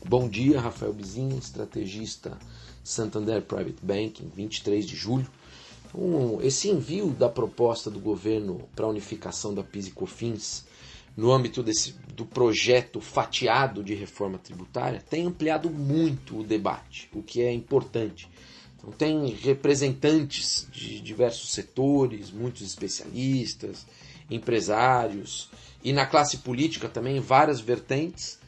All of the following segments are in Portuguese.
Bom dia, Rafael Bizinha, estrategista Santander Private Banking, 23 de julho. Esse envio da proposta do governo para a unificação da PIS e COFINS no âmbito do projeto fatiado de reforma tributária tem ampliado muito o debate, o que é importante. Então, tem representantes de diversos setores, muitos especialistas, empresários e na classe política também várias vertentes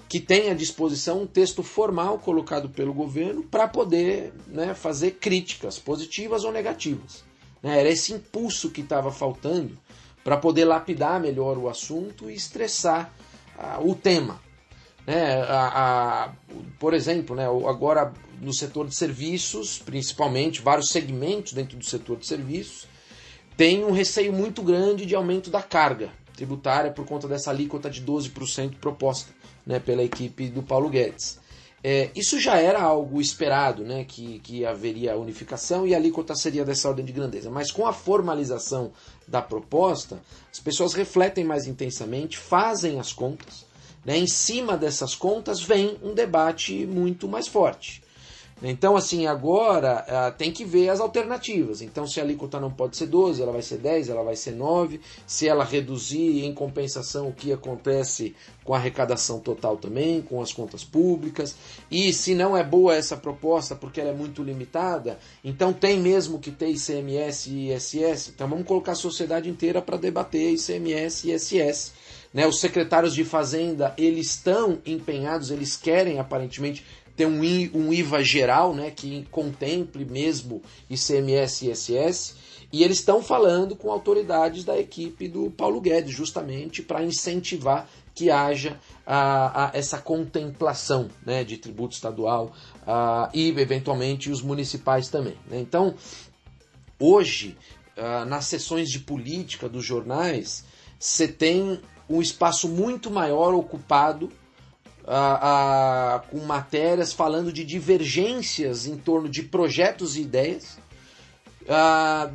que têm à disposição um texto formal colocado pelo governo para poder fazer críticas positivas ou negativas. Era esse impulso que estava faltando para poder lapidar melhor o assunto e estressar o tema. Por exemplo, agora no setor de serviços, principalmente, vários segmentos dentro do setor de serviços, tem um receio muito grande de aumento da carga tributária por conta dessa alíquota de 12% proposta pela equipe do Paulo Guedes. Isso já era algo esperado, que haveria unificação e a alíquota seria dessa ordem de grandeza. Mas com a formalização da proposta, as pessoas refletem mais intensamente, fazem as contas. Em cima dessas contas vem um debate muito mais forte. Então, assim, agora tem que ver as alternativas. Então, se a alíquota não pode ser 12, ela vai ser 10, ela vai ser 9. Se ela reduzir, em compensação, o que acontece com a arrecadação total também, com as contas públicas. E se não é boa essa proposta, porque ela é muito limitada, então tem mesmo que ter ICMS e ISS. Então, vamos colocar a sociedade inteira para debater ICMS e ISS. Os secretários de Fazenda, eles estão empenhados, eles querem, aparentemente, ter um IVA geral, que contemple mesmo ICMS e ISS, e eles estão falando com autoridades da equipe do Paulo Guedes, justamente para incentivar que haja essa contemplação de tributo estadual e, eventualmente, os municipais também. Então, hoje, nas sessões de política dos jornais, você tem um espaço muito maior ocupado com matérias falando de divergências em torno de projetos e ideias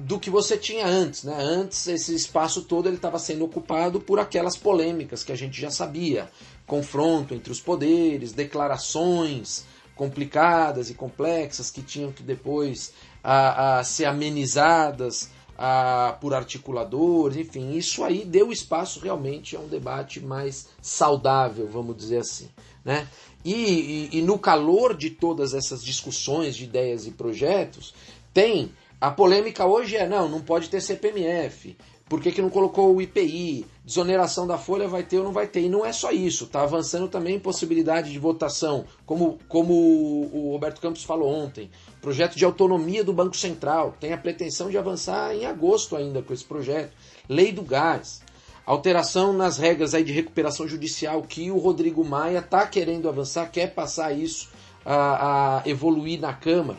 do que você tinha antes. Antes, esse espaço todo estava sendo ocupado por aquelas polêmicas que a gente já sabia. Confronto entre os poderes, declarações complicadas e complexas que tinham que depois ser amenizadas por articuladores, enfim, isso aí deu espaço realmente a um debate mais saudável, vamos dizer assim. E no calor de todas essas discussões de ideias e projetos, tem a polêmica hoje não pode ter CPMF, por que não colocou o IPI, desoneração da folha vai ter ou não vai ter, e não é só isso, está avançando também possibilidade de votação, como o Roberto Campos falou ontem, projeto de autonomia do Banco Central, tem a pretensão de avançar em agosto ainda com esse projeto, lei do gás, alteração nas regras aí de recuperação judicial que o Rodrigo Maia está querendo avançar, quer passar isso a evoluir na Câmara,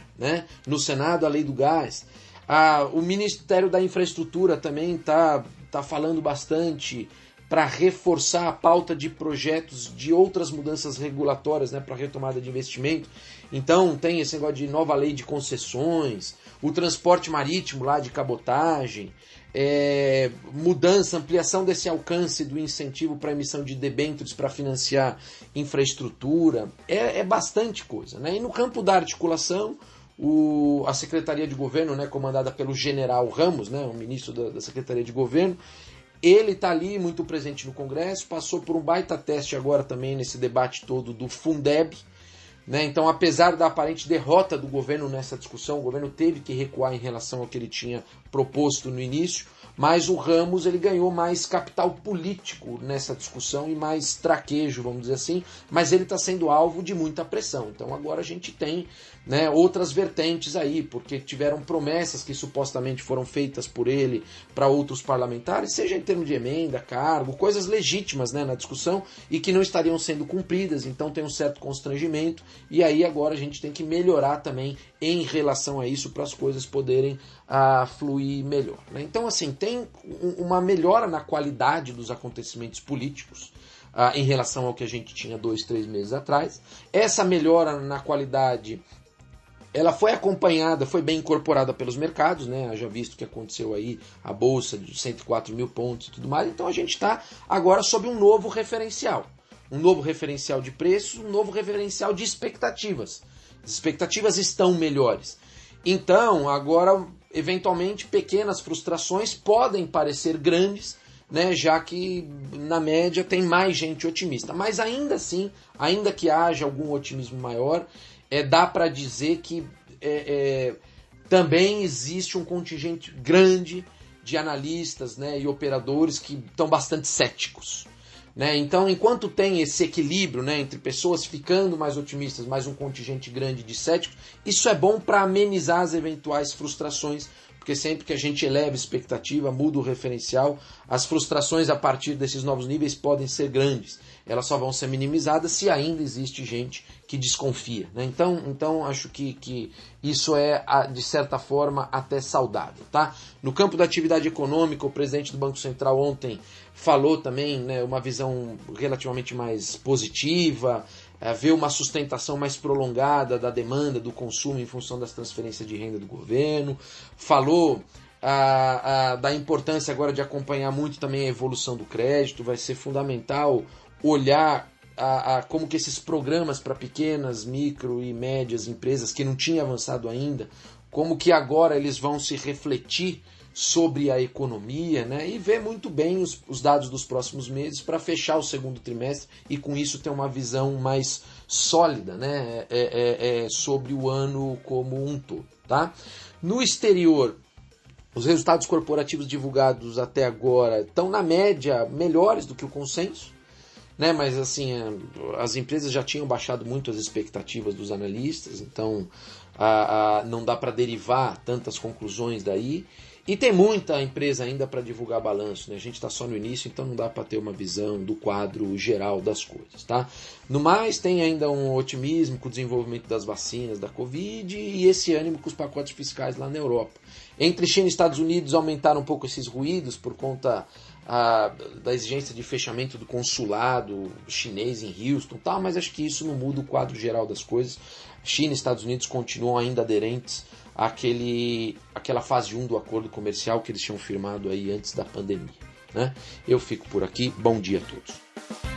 no Senado a lei do gás, o Ministério da Infraestrutura também está falando bastante para reforçar a pauta de projetos de outras mudanças regulatórias para retomada de investimento. Então tem esse negócio de nova lei de concessões, o transporte marítimo lá de cabotagem, mudança, ampliação desse alcance do incentivo para emissão de debêntures para financiar infraestrutura. É bastante coisa. E no campo da articulação, a Secretaria de Governo, comandada pelo General Ramos, o ministro da Secretaria de Governo, ele está ali muito presente no Congresso, passou por um baita teste agora também nesse debate todo do Fundeb. Então, apesar da aparente derrota do governo nessa discussão, o governo teve que recuar em relação ao que ele tinha proposto no início, mas o Ramos ele ganhou mais capital político nessa discussão e mais traquejo, vamos dizer assim, mas ele está sendo alvo de muita pressão. Então agora a gente tem outras vertentes aí, porque tiveram promessas que supostamente foram feitas por ele para outros parlamentares, seja em termos de emenda, cargo, coisas legítimas na discussão e que não estariam sendo cumpridas, então tem um certo constrangimento e aí agora a gente tem que melhorar também em relação a isso para as coisas poderem fluir melhor. Então, assim, tem uma melhora na qualidade dos acontecimentos políticos em relação ao que a gente tinha 2-3 meses atrás. Essa melhora na qualidade, ela foi acompanhada, foi bem incorporada pelos mercados, já visto que aconteceu aí a bolsa de 104 mil pontos e tudo mais. Então, a gente está agora sob um novo referencial. um novo referencial de preços, um novo referencial de expectativas. As expectativas estão melhores. Então, agora, eventualmente, pequenas frustrações podem parecer grandes, né, já que, na média, tem mais gente otimista. Mas ainda assim, ainda que haja algum otimismo maior, dá para dizer que também existe um contingente grande de analistas, né, e operadores que estão bastante céticos. Né? Então, enquanto tem esse equilíbrio, né, entre pessoas ficando mais otimistas, mais um contingente grande de céticos, isso é bom para amenizar as eventuais frustrações, porque sempre que a gente eleva a expectativa, muda o referencial, as frustrações a partir desses novos níveis podem ser grandes. Elas só vão ser minimizadas se ainda existe gente que desconfia. Né? Então acho que isso é, de certa forma, até saudável. Tá? No campo da atividade econômica, o presidente do Banco Central ontem falou também, né, uma visão relativamente mais positiva, vê uma sustentação mais prolongada da demanda, do consumo em função das transferências de renda do governo, falou da importância agora de acompanhar muito também a evolução do crédito, vai ser fundamental olhar como que esses programas para pequenas, micro e médias empresas que não tinham avançado ainda, como que agora eles vão se refletir sobre a economia, né? E ver muito bem os dados dos próximos meses para fechar o segundo trimestre e com isso ter uma visão mais sólida, né? Sobre o ano como um todo. Tá? No exterior, os resultados corporativos divulgados até agora estão na média melhores do que o consenso. Né, mas assim, as empresas já tinham baixado muito as expectativas dos analistas, então não dá para derivar tantas conclusões daí. E tem muita empresa ainda para divulgar balanço, né? A gente está só no início, então não dá para ter uma visão do quadro geral das coisas. Tá? No mais, tem ainda um otimismo com o desenvolvimento das vacinas da Covid e esse ânimo com os pacotes fiscais lá na Europa. Entre China e Estados Unidos aumentaram um pouco esses ruídos por conta da exigência de fechamento do consulado chinês em Houston, tal, mas acho que isso não muda o quadro geral das coisas. China e Estados Unidos continuam ainda aderentes àquela fase 1 do acordo comercial que eles tinham firmado aí antes da pandemia. Né? Eu fico por aqui. Bom dia a todos.